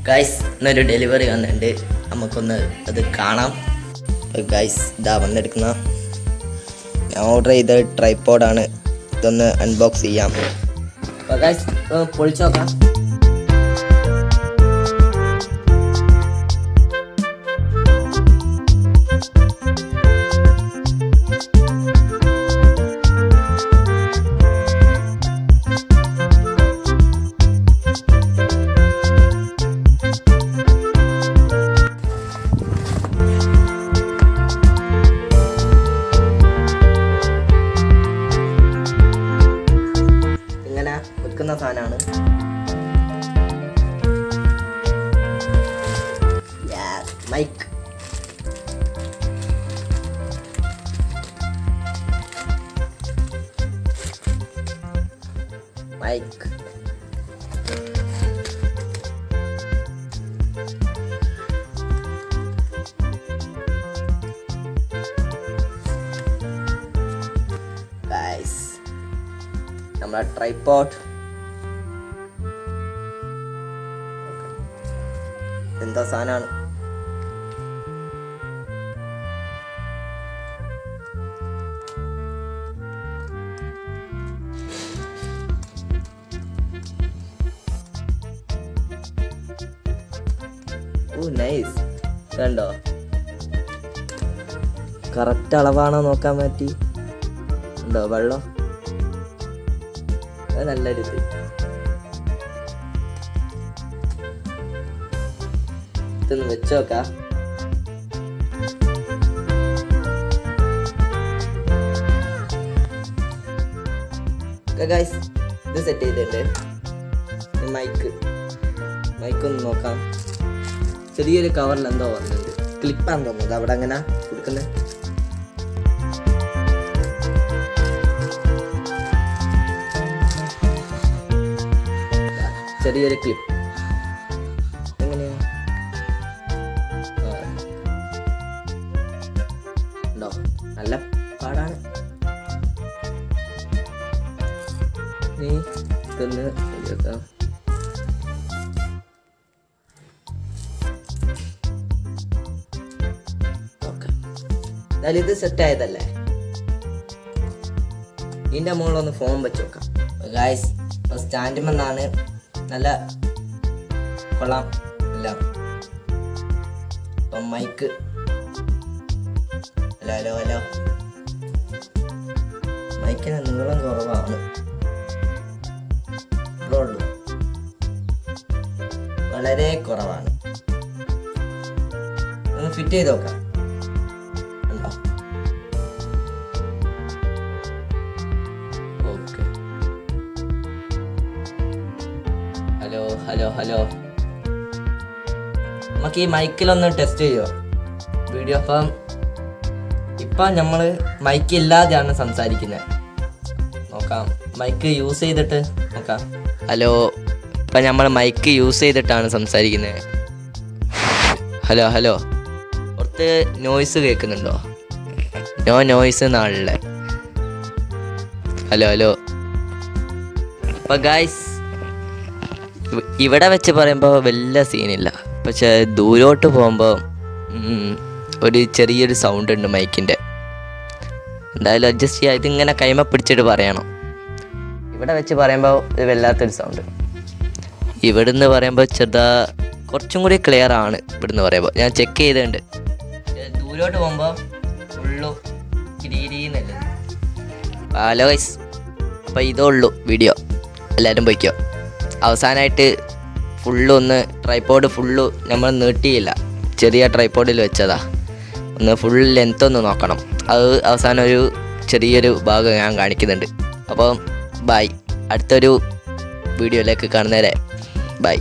Guys ഇന്നൊരു delivery വന്നിട്ടുണ്ട്, നമുക്കൊന്ന് അത് കാണാം. ഗൈസ് ഇതാ വന്നെടുക്കുന്ന ഞാൻ ഓർഡർ ചെയ്ത ട്രൈപോഡാണ്. ഇതൊന്ന് അൺബോക്സ് ചെയ്യാം. അപ്പോൾ ഗൈസ് പൊളിച്ചു നോക്കാം. വെക്കുന്ന സാധനമാണ്. മൈക്ക് മൈക്ക് ഗൈസ് നമ്മുടെ ട്രൈപോഡ് എന്താ സാധനമാണ്. നൈസ്. കണ്ടോ, കറക്റ്റ് അളവാണോ നോക്കാൻ പറ്റി. ഉണ്ടോ വെള്ളം? അത് നല്ലൊരു ഇത്. ഇതൊന്ന് വെച്ച് നോക്കാം. ഗൈസ് ഇത് സെറ്റ് ചെയ്തിട്ടുണ്ട്. മൈക്കൊന്ന് നോക്കാം. ചെറിയൊരു കവറിൽ എന്തോ വന്നിട്ടുണ്ട്. ക്ലിപ്പാന്ന് തോന്നുന്നത് അവിടെ അങ്ങനെ കൊടുക്കുന്നത്. ചെറിയൊരു ക്ലിപ്പ് എങ്ങനെയാ ഉണ്ടോ? നല്ല പാടാണ്. നീ ഇതൊന്ന് വെക്കാം. എന്നാലും ഇത് സെറ്റ് ആയതല്ലേ. ഇതിൻ്റെ മുകളിലൊന്ന് ഫോം വെച്ച് നോക്കാം. ഗൈസ് സ്റ്റാൻഡുമെന്നാണ്. നല്ല കൊള്ളാം എല്ലാം. അപ്പം മൈക്ക് ഹലോ മൈക്കിന് നീളം കുറവാണ്. ഇത്രേ ഉള്ളൂ, വളരെ കുറവാണ്. ഒന്ന് ഫിറ്റ് ചെയ്ത് നോക്കാം. ഉണ്ടോ? ഓക്കെ. ഹലോ നമുക്ക് ഈ മൈക്കിലൊന്ന് ടെസ്റ്റ് ചെയ്യുമോ വീഡിയോ? ഇപ്പം നമ്മൾ മൈക്ക് ഇല്ലാതെയാണ് സംസാരിക്കുന്നത്. നോക്കാം, മൈക്ക് യൂസ് ചെയ്തിട്ട് നോക്കാം. ഹലോ, ഇപ്പം നമ്മൾ മൈക്ക് യൂസ് ചെയ്തിട്ടാണ് സംസാരിക്കുന്നത്. ഹലോ പുറത്ത് നോയ്സ് കേൾക്കുന്നുണ്ടോ? നോ നോയ്സ് എന്നാണല്ലേ. ഹലോ. അപ്പം ഗൈസ് ഇവിടെ വെച്ച് പറയുമ്പോൾ വലിയ സീനില്ല, പക്ഷെ ദൂരോട്ട് പോകുമ്പോൾ ഒരു ചെറിയൊരു സൗണ്ട് ഉണ്ട് മൈക്കിൻ്റെ. എന്തായാലും അഡ്ജസ്റ്റ് ചെയ്യുക. ഇതിങ്ങനെ കൈമ പിടിച്ചിട്ട് പറയണം. ഇവിടെ വെച്ച് പറയുമ്പോൾ ഇത് വല്ലാത്തൊരു സൗണ്ട്. ഇവിടുന്ന് പറയുമ്പോൾ കുറച്ചും കൂടി ക്ലിയർ ആണ്. ഇവിടുന്ന് പറയുമ്പോൾ ഞാൻ ചെക്ക് ചെയ്തിട്ടുണ്ട്. ദൂരോട്ട് പോകുമ്പോൾ ഫുള്ളു കിരീന്നല്ലേ. ഹലോ ഗൈസ്, അപ്പോൾ ഇതേ ഉള്ളൂ വീഡിയോ. എല്ലാവരും പോയിക്കോ. അവസാനമായിട്ട് ഫുള്ളൊന്ന് ട്രൈപോഡ് നമ്മൾ നീട്ടിയില്ല, ചെറിയ ട്രൈപോഡിൽ വെച്ചതാ. ഒന്ന് ഫുൾ ലെങ്ത് ഒന്ന് നോക്കണം. അത് അവസാനം ഒരു ചെറിയൊരു ഭാഗം ഞാൻ കാണിക്കുന്നുണ്ട്. അപ്പോൾ ബൈ. അടുത്തൊരു വീഡിയോയിലേക്ക് കാണുന്നവരെ ബൈ.